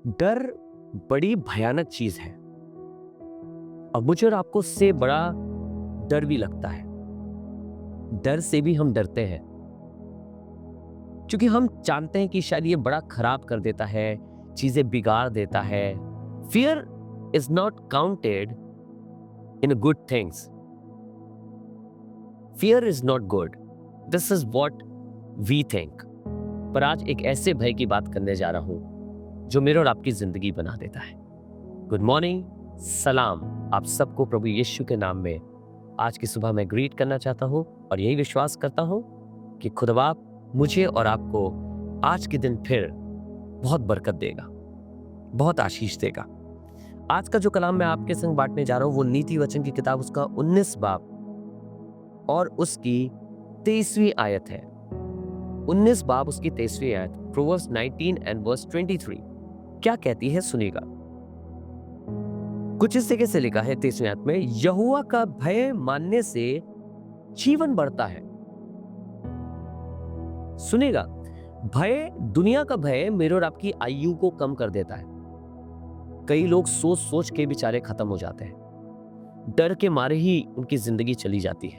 डर बड़ी भयानक चीज है। अब मुझे और आपको उससे बड़ा डर भी लगता है। डर से भी हम डरते हैं क्योंकि हम जानते हैं कि शायद ये बड़ा खराब कर देता है, चीजें बिगाड़ देता है। Fear is not counted in good things. Fear is not good, this is what we think. पर आज एक ऐसे भय की बात करने जा रहा हूं जो मेरे और आपकी जिंदगी बना देता है। गुड मॉर्निंग, सलाम आप सबको प्रभु यीशु के नाम में आज की सुबह मैं ग्रीट करना चाहता हूं और यही विश्वास करता हूं कि खुदा मुझे और आपको आज के दिन फिर बहुत बरकत देगा, बहुत आशीष देगा। आज का जो कलाम मैं आपके संग बांटने जा रहा हूं वो नीति वचन की किताब उसका 19 बाब और उसकी 23वीं आयत है। 19 बाब उसकी 23वीं आयत, प्रोवर्ब्स 19 एंड वर्स 23 क्या कहती है सुनिएगा। कुछ इस तरीके से लिखा है 23वीं आयत में, यहोवा का भय मानने से जीवन बढ़ता है। सुनेगा, भय, दुनिया का भय मेरे और आपकी आयु को कम कर देता है। कई लोग सोच सोच के बेचारे खत्म हो जाते हैं, डर के मारे ही उनकी जिंदगी चली जाती है।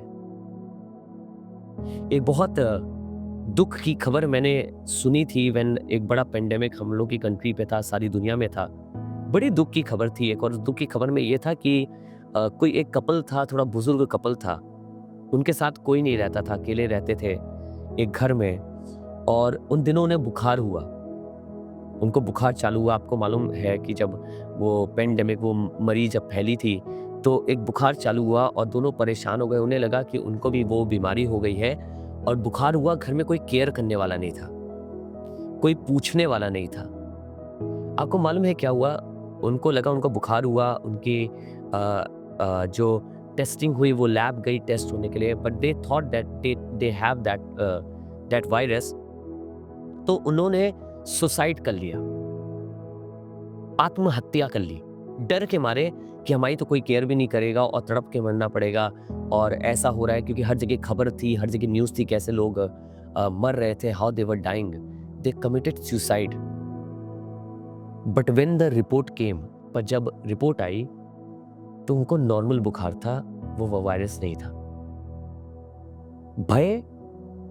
एक बहुत दुख की खबर मैंने सुनी थी व्हेन एक बड़ा पेंडेमिक हम लोग की कंट्री पे था, सारी दुनिया में था। बड़ी दुख की खबर थी। एक और दुख की खबर में ये था कि कोई एक कपल था, थोड़ा बुजुर्ग कपल था, उनके साथ कोई नहीं रहता था, अकेले रहते थे एक घर में। और उन दिनों उन्हें बुखार हुआ, उनको बुखार चालू हुआ। आपको मालूम है कि जब वो पेंडेमिक, वो मरी जब फैली थी तो एक बुखार चालू हुआ और दोनों परेशान हो गए। उन्हें लगा कि उनको भी वो बीमारी हो गई है और बुखार हुआ। घर में कोई केयर करने वाला नहीं था, कोई पूछने वाला नहीं था। आपको मालूम है क्या हुआ? उनको लगा उनको बुखार हुआ, उनकी जो टेस्टिंग हुई वो लैब गई टेस्ट होने के लिए, but they thought that they have that virus. तो उन्होंने सुसाइड कर लिया, आत्महत्या कर ली, डर के मारे कि हमारी तो कोई केयर भी नहीं करेगा और तड़प के मरना पड़ेगा। और ऐसा हो रहा है क्योंकि हर जगह खबर थी, हर जगह न्यूज़ थी, कैसे लोग मर रहे थे, how they were dying, they committed suicide. But when the report came, पर जब रिपोर्ट आई तो उनको नॉर्मल बुखार था, वो वायरस नहीं था। भय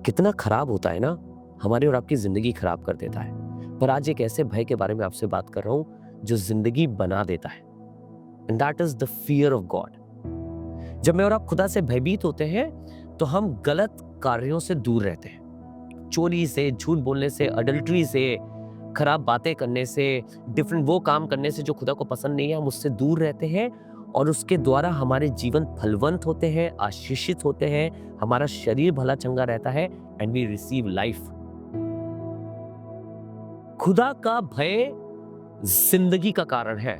कितना खराब होता है ना, हमारी और आपकी जिंदगी खराब कर देता है। पर आज एक ऐसे भय के बारे में आपसे बात कर रहा हूं जो जिंदगी बना देता है, and that is the fear of God. जब मैं और आप खुदा से भयभीत होते हैं तो हम गलत कार्यों से दूर रहते हैं, चोरी से, झूठ बोलने से, अडल्ट्री से, खराब बातें करने से, डिफरेंट वो काम करने से जो खुदा को पसंद नहीं है, हम उससे दूर रहते हैं। और उसके द्वारा हमारे जीवन फलवंत होते हैं, आशीषित होते हैं, हमारा शरीर भला चंगा रहता है, एंड वी रिसीव लाइफ। खुदा का भय जिंदगी का कारण है।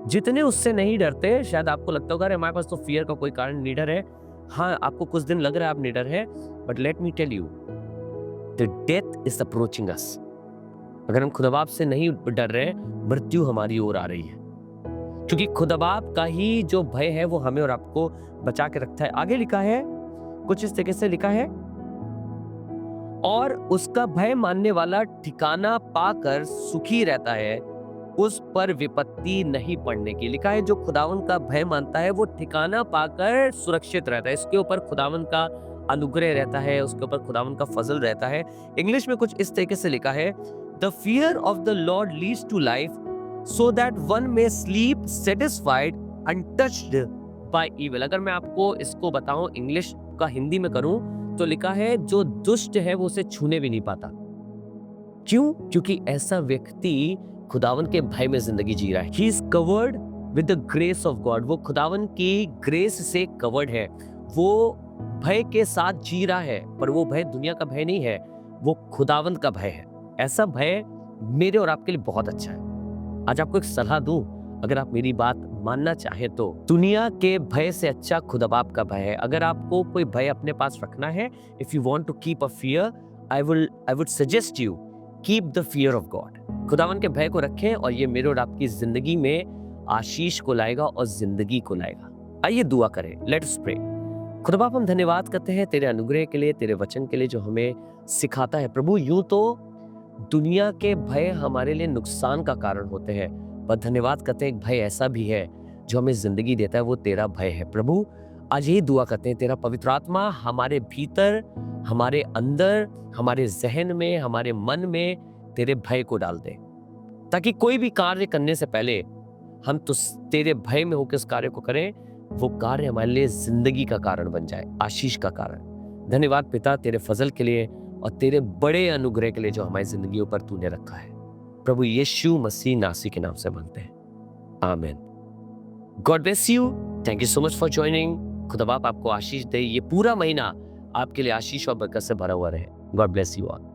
जितने उससे नहीं डरते, शायद आपको लगता होगा अरे हमारे पास तो फियर का कोई कारण नहीं, डर है। हाँ, आपको कुछ दिन लग रहा है आप निडर है, but let me tell you, the death is approaching us. अगर हम खुदाबाप से नहीं डर रहे, मृत्यु हमारी ओर आ रही है, क्योंकि खुदाबाप का ही जो भय है वो हमें और आपको बचा के रखता है। आगे लिखा है, कुछ इस तरीके से लिखा है, और उसका भय मानने वाला ठिकाना पाकर सुखी रहता है, उस पर विपत्ति नहीं पड़ने की। लिखा है जो खुदावन का भय मानता है वो ठिकाना पाकर सुरक्षित रहता है, इसके ऊपर खुदावन का अनुग्रह रहता है, उसके ऊपर खुदावन का फजल रहता है। इंग्लिश में कुछ इस तरीके से लिखा है, the fear of the lord leads to life so that one may sleep satisfied untouched by evil. अगर मैं आपको इसको बताऊं, इंग्लिश का हिंदी में करूं तो लिखा है जो दुष्ट है वो उसे छूने भी नहीं पाता। क्यों? क्योंकि ऐसा व्यक्ति खुदावन के भय में जिंदगी जी रहा है। He is covered with the grace of God. वो खुदावन की ग्रेस से कवर्ड है, वो भय के साथ जी रहा है। पर वो भय दुनिया का भय नहीं है, वो खुदावन का भय है। ऐसा भय मेरे और आपके लिए बहुत अच्छा है। आज आपको एक सलाह दूं, अगर आप मेरी बात मानना चाहें तो दुनिया के भय से अच्छा खुदाबाप का भय है। अगर आपको कोई भय अपने पास रखना है, if you want to keep a fear, I would suggest you keep the fear of God. खुदावन के भय को रखें और ये मेरे और आपकी जिंदगी में आशीष को लाएगा और जिंदगी को लाएगा। आइए दुआ करें, लेट्स प्रे। खुदाबाप, हम धन्यवाद करते हैं तेरे अनुग्रह के लिए, तेरे वचन के लिए जो हमें सिखाता है। प्रभु, यूं तो दुनिया के भय हमारे लिए नुकसान का कारण होते हैं, पर धन्यवाद करते हैं एक भय ऐसा भी है जो हमें जिंदगी देता है, वो तेरा भय है। प्रभु, आज यही दुआ करते हैं, तेरा पवित्र आत्मा हमारे भीतर, हमारे अंदर, हमारे जहन में, हमारे मन में तेरे भय को डाल दे, ताकि कोई भी कार्य करने से पहले हम तो तेरे भय में होकर उस कार्य को करें, वो कार्य हमारे लिए जिंदगी का कारण बन जाए, आशीष का कारण। धन्यवाद पिता तेरे फजल के लिए और तेरे बड़े अनुग्रह के लिए जो हमारी जिंदगियों पर तूने रखा है। प्रभु यीशु मसीह नासी के नाम से मांगते हैं, आमीन। God bless you. Thank you so much for joining. खुदा बाप आपको आशीष दे, ये पूरा महीना आपके लिए आशीष और बरकत से भरा हुआ रहे। God bless you all.